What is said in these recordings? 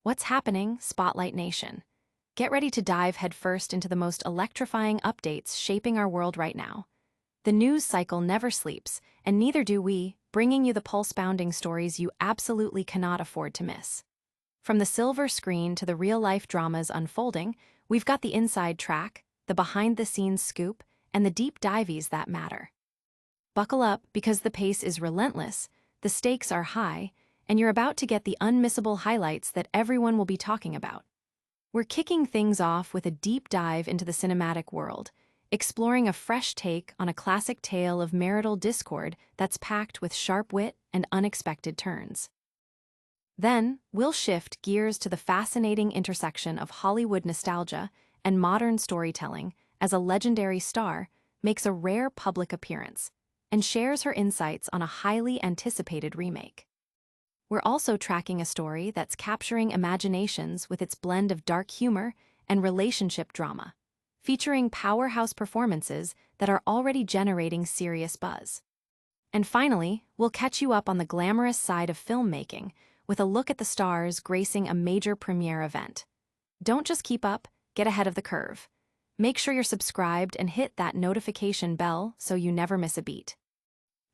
What's happening, Spotlight Nation? Get ready to dive headfirst into the most electrifying updates shaping our world right now. The news cycle never sleeps, and neither do we, bringing you the pulse-pounding stories you absolutely cannot afford to miss. From the silver screen to the real-life dramas unfolding, we've got the inside track, the behind-the-scenes scoop, and the deep dives that matter. Buckle up because the pace is relentless, the stakes are high, and you're about to get the unmissable highlights that everyone will be talking about. We're kicking things off with a deep dive into the cinematic world, exploring a fresh take on a classic tale of marital discord that's packed with sharp wit and unexpected turns. Then, we'll shift gears to the fascinating intersection of Hollywood nostalgia and modern storytelling as a legendary star makes a rare public appearance and shares her insights on a highly anticipated remake. We're also tracking a story that's capturing imaginations with its blend of dark humor and relationship drama, featuring powerhouse performances that are already generating serious buzz. And finally, we'll catch you up on the glamorous side of filmmaking with a look at the stars gracing a major premiere event. Don't just keep up, get ahead of the curve. Make sure you're subscribed and hit that notification bell so you never miss a beat.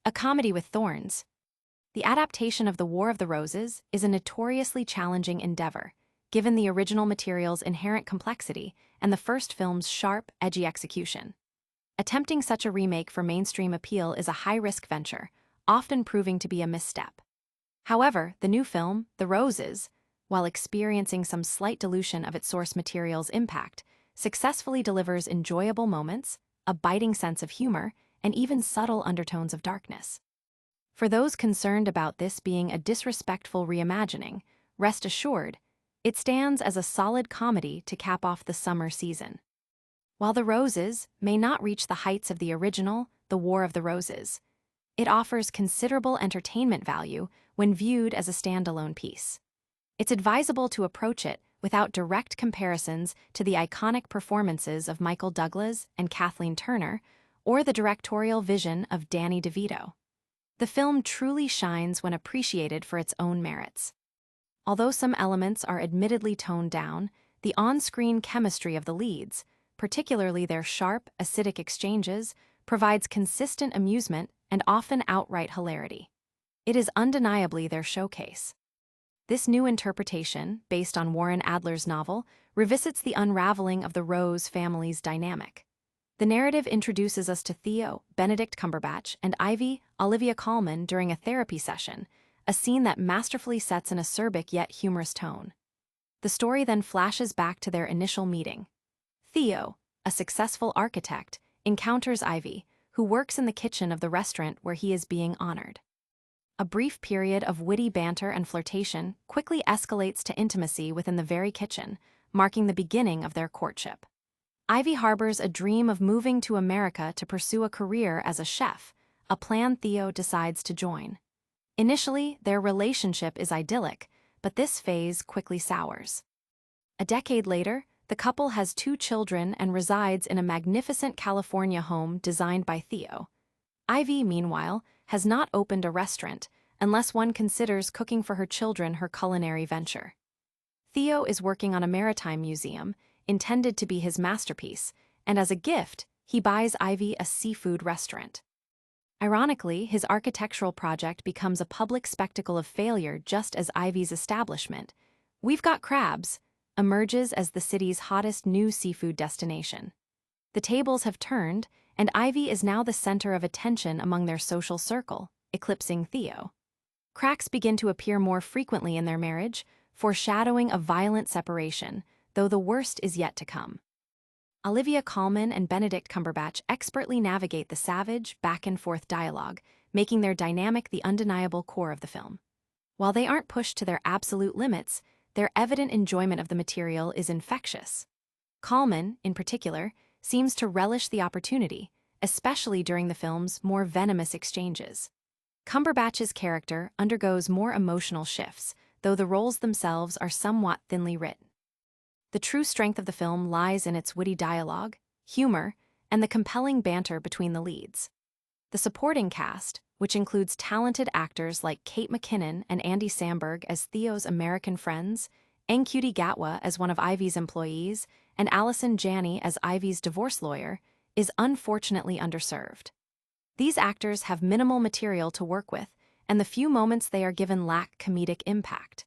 A Comedy with Thorns. The adaptation of The War of the Roses is a notoriously challenging endeavor, given the original material's inherent complexity and the first film's sharp, edgy execution. Attempting such a remake for mainstream appeal is a high-risk venture, often proving to be a misstep. However, the new film, The Roses, while experiencing some slight dilution of its source material's impact, successfully delivers enjoyable moments, a biting sense of humor, and even subtle undertones of darkness. For those concerned about this being a disrespectful reimagining, rest assured, it stands as a solid comedy to cap off the summer season. While The Roses may not reach the heights of the original, The War of the Roses, it offers considerable entertainment value when viewed as a standalone piece. It's advisable to approach it without direct comparisons to the iconic performances of Michael Douglas and Kathleen Turner or the directorial vision of Danny DeVito. The film truly shines when appreciated for its own merits. Although some elements are admittedly toned down, the on-screen chemistry of the leads, particularly their sharp, acidic exchanges, provides consistent amusement and often outright hilarity. It is undeniably their showcase. This new interpretation, based on Warren Adler's novel, revisits the unraveling of the Rose family's dynamic. The narrative introduces us to Theo, Benedict Cumberbatch, and Ivy, Olivia Colman during a therapy session, a scene that masterfully sets an acerbic yet humorous tone. The story then flashes back to their initial meeting. Theo, a successful architect, encounters Ivy, who works in the kitchen of the restaurant where he is being honored. A brief period of witty banter and flirtation quickly escalates to intimacy within the very kitchen, marking the beginning of their courtship. Ivy harbors a dream of moving to America to pursue a career as a chef, a plan Theo decides to join. Initially, their relationship is idyllic, but this phase quickly sours. A decade later, the couple has 2 children and resides in a magnificent California home designed by Theo. Ivy, meanwhile, has not opened a restaurant unless one considers cooking for her children her culinary venture. Theo is working on a maritime museum, intended to be his masterpiece, and as a gift, he buys Ivy a seafood restaurant. Ironically, his architectural project becomes a public spectacle of failure just as Ivy's establishment, We've Got Crabs, emerges as the city's hottest new seafood destination. The tables have turned, and Ivy is now the center of attention among their social circle, eclipsing Theo. Cracks begin to appear more frequently in their marriage, foreshadowing a violent separation, though the worst is yet to come. Olivia Colman and Benedict Cumberbatch expertly navigate the savage, back-and-forth dialogue, making their dynamic the undeniable core of the film. While they aren't pushed to their absolute limits, their evident enjoyment of the material is infectious. Colman, in particular, seems to relish the opportunity, especially during the film's more venomous exchanges. Cumberbatch's character undergoes more emotional shifts, though the roles themselves are somewhat thinly written. The true strength of the film lies in its witty dialogue, humor, and the compelling banter between the leads. The supporting cast, which includes talented actors like Kate McKinnon and Andy Samberg as Theo's American friends, Ncuti Gatwa as one of Ivy's employees, and Allison Janney as Ivy's divorce lawyer, is unfortunately underserved. These actors have minimal material to work with, and the few moments they are given lack comedic impact.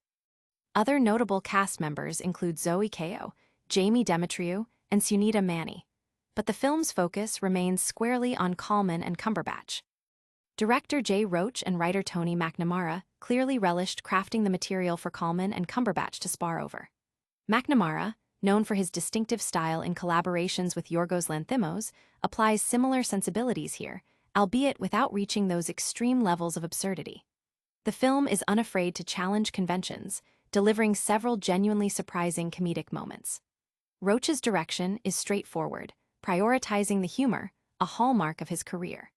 Other notable cast members include Zoë Kravitz, Jamie Demetriou, and Sunita Mani, but the film's focus remains squarely on Colman and Cumberbatch. Director Jay Roach and writer Tony McNamara clearly relished crafting the material for Colman and Cumberbatch to spar over. McNamara, known for his distinctive style in collaborations with Yorgos Lanthimos, applies similar sensibilities here, albeit without reaching those extreme levels of absurdity. The film is unafraid to challenge conventions, delivering several genuinely surprising comedic moments. Roach's direction is straightforward, prioritizing the humor, a hallmark of his career.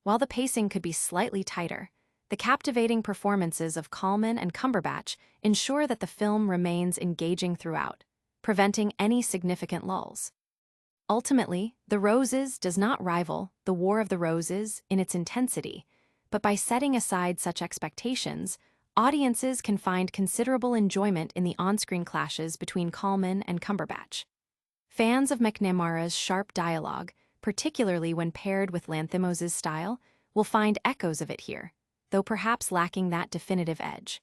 While the pacing could be slightly tighter, the captivating performances of Colman and Cumberbatch ensure that the film remains engaging throughout, preventing any significant lulls. Ultimately, The Roses does not rival The War of the Roses in its intensity, but by setting aside such expectations, audiences can find considerable enjoyment in the on-screen clashes between Colman and Cumberbatch. Fans of McNamara's sharp dialogue, particularly when paired with Lanthimos' style, will find echoes of it here, though perhaps lacking that definitive edge.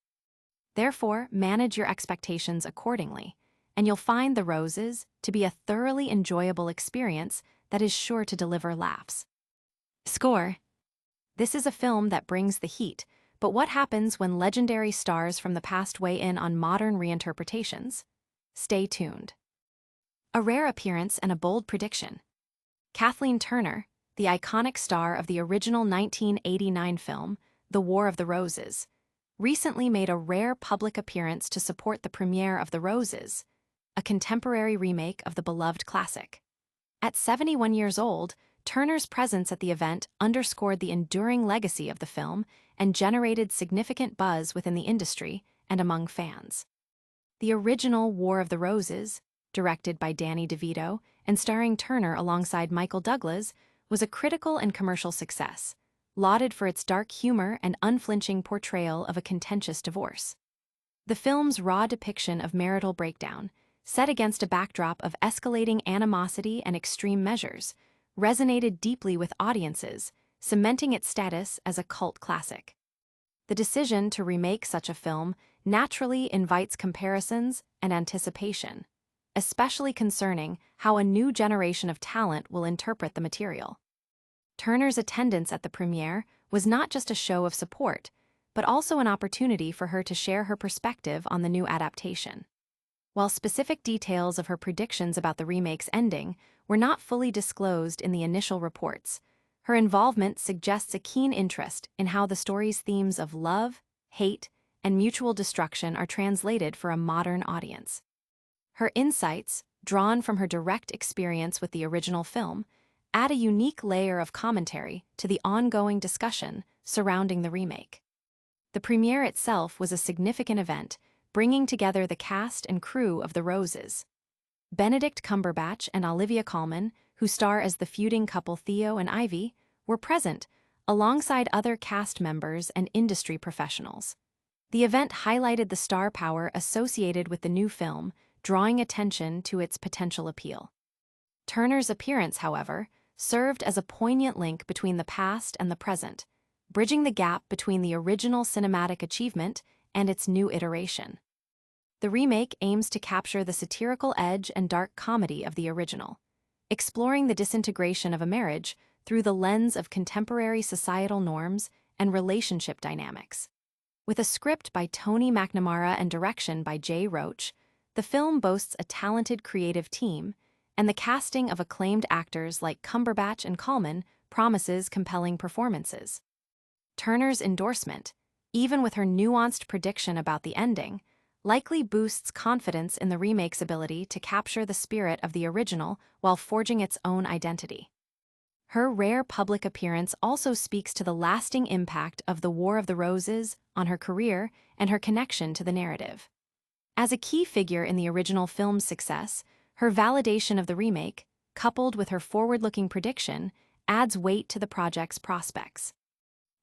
Therefore, manage your expectations accordingly, and you'll find The Roses to be a thoroughly enjoyable experience that is sure to deliver laughs. Score. This is a film that brings the heat, but what happens when legendary stars from the past weigh in on modern reinterpretations? Stay tuned. A rare appearance and a bold prediction. Kathleen Turner, the iconic star of the original 1989 film, The War of the Roses, recently made a rare public appearance to support the premiere of The Roses, a contemporary remake of the beloved classic. At 71 years old, Turner's presence at the event underscored the enduring legacy of the film and generated significant buzz within the industry and among fans. The original War of the Roses, directed by Danny DeVito and starring Turner alongside Michael Douglas, was a critical and commercial success, lauded for its dark humor and unflinching portrayal of a contentious divorce. The film's raw depiction of marital breakdown, set against a backdrop of escalating animosity and extreme measures, resonated deeply with audiences, cementing its status as a cult classic. The decision to remake such a film naturally invites comparisons and anticipation, especially concerning how a new generation of talent will interpret the material. Turner's attendance at the premiere was not just a show of support, but also an opportunity for her to share her perspective on the new adaptation. While specific details of her predictions about the remake's ending were not fully disclosed in the initial reports, her involvement suggests a keen interest in how the story's themes of love, hate, and mutual destruction are translated for a modern audience. Her insights, drawn from her direct experience with the original film, add a unique layer of commentary to the ongoing discussion surrounding the remake. The premiere itself was a significant event, bringing together the cast and crew of The Roses. Benedict Cumberbatch and Olivia Colman, who star as the feuding couple Theo and Ivy, were present, alongside other cast members and industry professionals. The event highlighted the star power associated with the new film, drawing attention to its potential appeal. Turner's appearance, however, served as a poignant link between the past and the present, bridging the gap between the original cinematic achievement and its new iteration. The remake aims to capture the satirical edge and dark comedy of the original, exploring the disintegration of a marriage through the lens of contemporary societal norms and relationship dynamics. With a script by Tony McNamara and direction by Jay Roach, the film boasts a talented creative team, and the casting of acclaimed actors like Cumberbatch and Colman promises compelling performances. Turner's endorsement, even with her nuanced prediction about the ending, likely boosts confidence in the remake's ability to capture the spirit of the original while forging its own identity. Her rare public appearance also speaks to the lasting impact of The War of the Roses on her career and her connection to the narrative. As a key figure in the original film's success, her validation of the remake, coupled with her forward-looking prediction, adds weight to the project's prospects.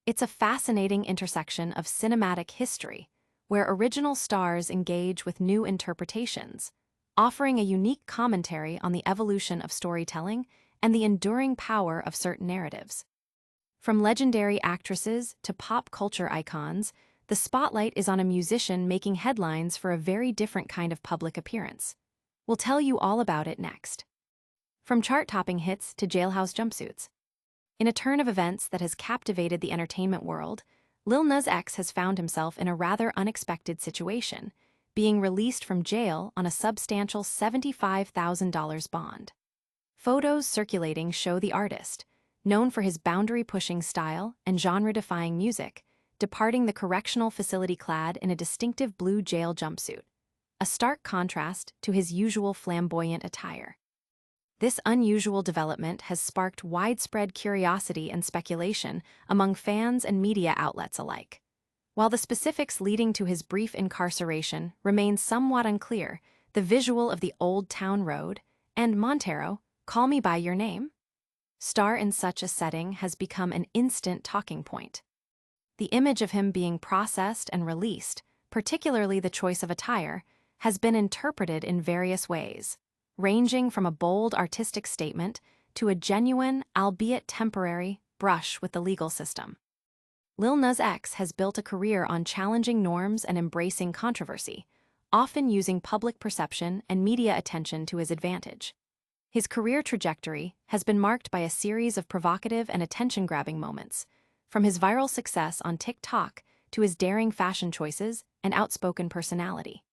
It's a fascinating intersection of cinematic history, where original stars engage with new interpretations, offering a unique commentary on the evolution of storytelling and the enduring power of certain narratives. From legendary actresses to pop culture icons, the spotlight is on a musician making headlines for a very different kind of public appearance. We'll tell you all about it next. From chart-topping hits to jailhouse jumpsuits. In a turn of events that has captivated the entertainment world, Lil Nas X has found himself in a rather unexpected situation, being released from jail on a substantial $75,000 bond. Photos circulating show the artist, known for his boundary-pushing style and genre-defying music, departing the correctional facility clad in a distinctive blue jail jumpsuit, a stark contrast to his usual flamboyant attire. This unusual development has sparked widespread curiosity and speculation among fans and media outlets alike. While the specifics leading to his brief incarceration remain somewhat unclear, the visual of the Old Town Road and Montero, Call Me By Your Name, star in such a setting has become an instant talking point. The image of him being processed and released, particularly the choice of attire, has been interpreted in various ways, ranging from a bold artistic statement to a genuine, albeit temporary, brush with the legal system. Lil Nas X has built a career on challenging norms and embracing controversy, often using public perception and media attention to his advantage. His career trajectory has been marked by a series of provocative and attention-grabbing moments, from his viral success on TikTok to his daring fashion choices and outspoken personality.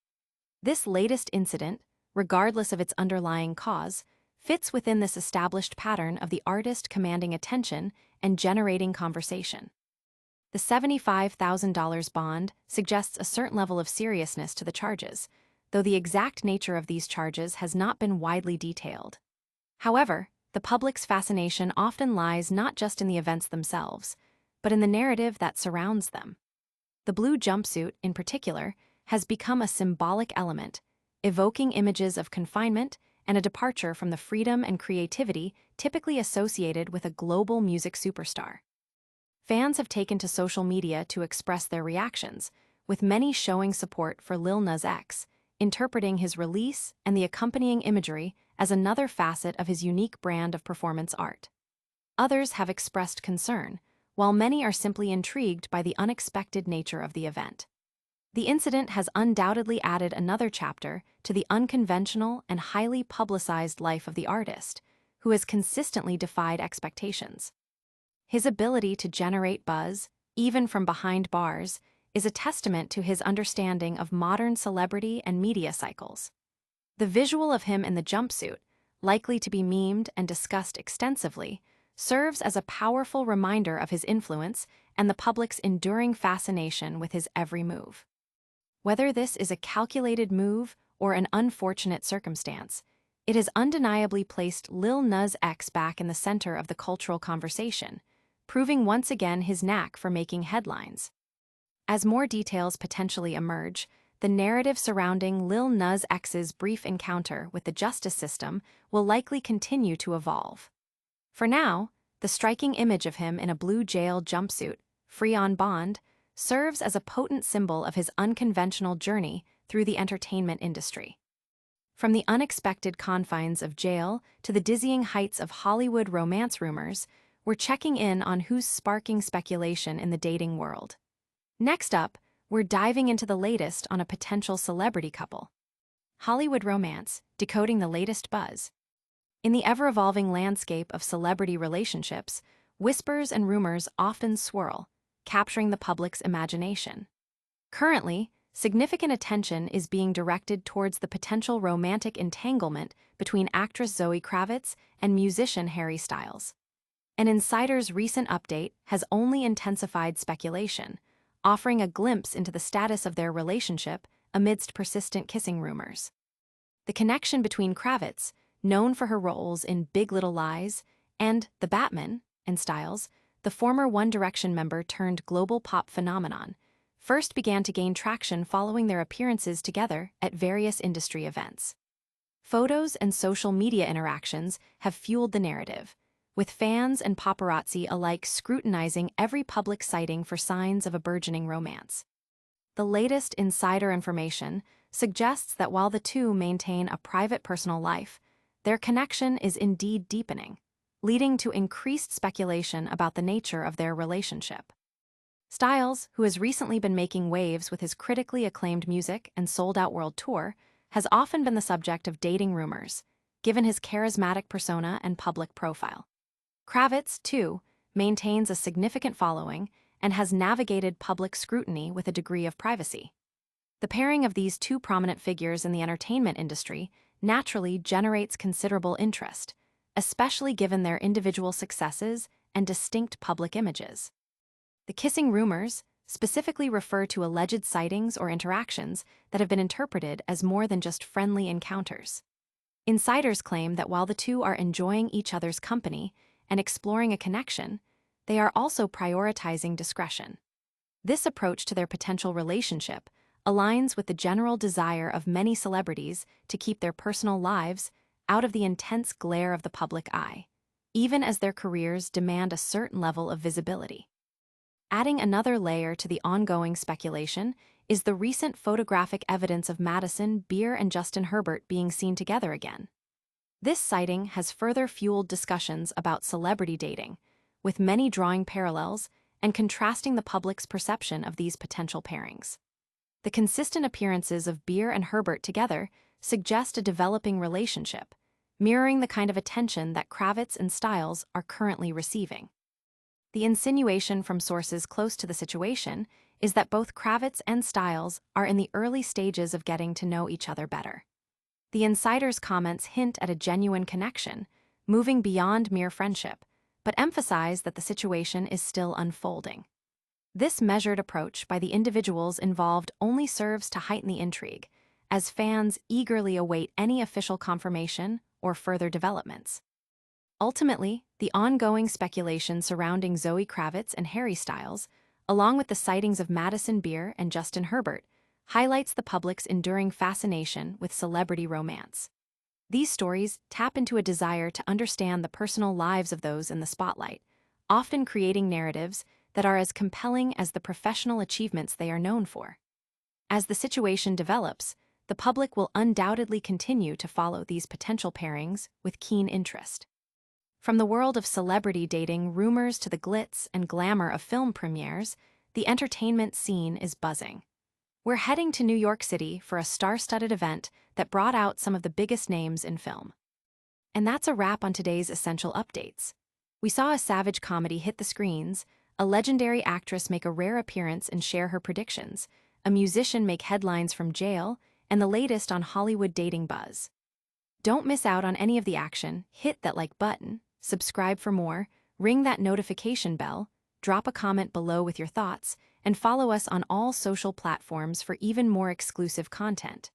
This latest incident, regardless of its underlying cause, fits within this established pattern of the artist commanding attention and generating conversation. The $75,000 bond suggests a certain level of seriousness to the charges, though the exact nature of these charges has not been widely detailed. However, the public's fascination often lies not just in the events themselves, but in the narrative that surrounds them. The blue jumpsuit, in particular, has become a symbolic element, evoking images of confinement and a departure from the freedom and creativity typically associated with a global music superstar. Fans have taken to social media to express their reactions, with many showing support for Lil Nas X, interpreting his release and the accompanying imagery as another facet of his unique brand of performance art. Others have expressed concern, while many are simply intrigued by the unexpected nature of the event. The incident has undoubtedly added another chapter to the unconventional and highly publicized life of the artist, who has consistently defied expectations. His ability to generate buzz, even from behind bars, is a testament to his understanding of modern celebrity and media cycles. The visual of him in the jumpsuit, likely to be memed and discussed extensively, serves as a powerful reminder of his influence and the public's enduring fascination with his every move. Whether this is a calculated move or an unfortunate circumstance, it has undeniably placed Lil Nas X back in the center of the cultural conversation, proving once again his knack for making headlines. As more details potentially emerge, the narrative surrounding Lil Nas X's brief encounter with the justice system will likely continue to evolve. For now, the striking image of him in a blue jail jumpsuit, free on bond, serves as a potent symbol of his unconventional journey through the entertainment industry. From the unexpected confines of jail to the dizzying heights of Hollywood romance rumors, we're checking in on who's sparking speculation in the dating world. Next up, we're diving into the latest on a potential celebrity couple. Hollywood romance, decoding the latest buzz. In the ever-evolving landscape of celebrity relationships, whispers and rumors often swirl, capturing the public's imagination. Currently, significant attention is being directed towards the potential romantic entanglement between actress Zoë Kravitz and musician Harry Styles. An insider's recent update has only intensified speculation, offering a glimpse into the status of their relationship amidst persistent kissing rumors. The connection between Kravitz, known for her roles in Big Little Lies and The Batman, and Styles, the former One Direction member turned global pop phenomenon, first began to gain traction following their appearances together at various industry events. Photos and social media interactions have fueled the narrative, with fans and paparazzi alike scrutinizing every public sighting for signs of a burgeoning romance. The latest insider information suggests that while the two maintain a private personal life, their connection is indeed deepening, leading to increased speculation about the nature of their relationship. Styles, who has recently been making waves with his critically acclaimed music and sold-out world tour, has often been the subject of dating rumors, given his charismatic persona and public profile. Kravitz, too, maintains a significant following and has navigated public scrutiny with a degree of privacy. The pairing of these two prominent figures in the entertainment industry naturally generates considerable interest, especially given their individual successes and distinct public images. The kissing rumors specifically refer to alleged sightings or interactions that have been interpreted as more than just friendly encounters. Insiders claim that while the two are enjoying each other's company and exploring a connection, they are also prioritizing discretion. This approach to their potential relationship aligns with the general desire of many celebrities to keep their personal lives out of the intense glare of the public eye, even as their careers demand a certain level of visibility. Adding another layer to the ongoing speculation is the recent photographic evidence of Madison Beer and Justin Herbert being seen together again. This sighting has further fueled discussions about celebrity dating, with many drawing parallels and contrasting the public's perception of these potential pairings. The consistent appearances of Beer and Herbert together suggest a developing relationship, mirroring the kind of attention that Kravitz and Styles are currently receiving. The insinuation from sources close to the situation is that both Kravitz and Styles are in the early stages of getting to know each other better. The insider's comments hint at a genuine connection, moving beyond mere friendship, but emphasize that the situation is still unfolding. This measured approach by the individuals involved only serves to heighten the intrigue, as fans eagerly await any official confirmation or further developments. Ultimately, the ongoing speculation surrounding Zoë Kravitz and Harry Styles, along with the sightings of Madison Beer and Justin Herbert, highlights the public's enduring fascination with celebrity romance. These stories tap into a desire to understand the personal lives of those in the spotlight, often creating narratives that are as compelling as the professional achievements they are known for. As the situation develops, the public will undoubtedly continue to follow these potential pairings with keen interest. From the world of celebrity dating rumors to the glitz and glamour of film premieres, the entertainment scene is buzzing. We're heading to New York City for a star-studded event that brought out some of the biggest names in film. And that's a wrap on today's Essential Updates. We saw a savage comedy hit the screens, a legendary actress make a rare appearance and share her predictions, a musician make headlines from jail, and the latest on Hollywood dating buzz. Don't miss out on any of the action. Hit that like button, subscribe for more, ring that notification bell, drop a comment below with your thoughts, and follow us on all social platforms for even more exclusive content.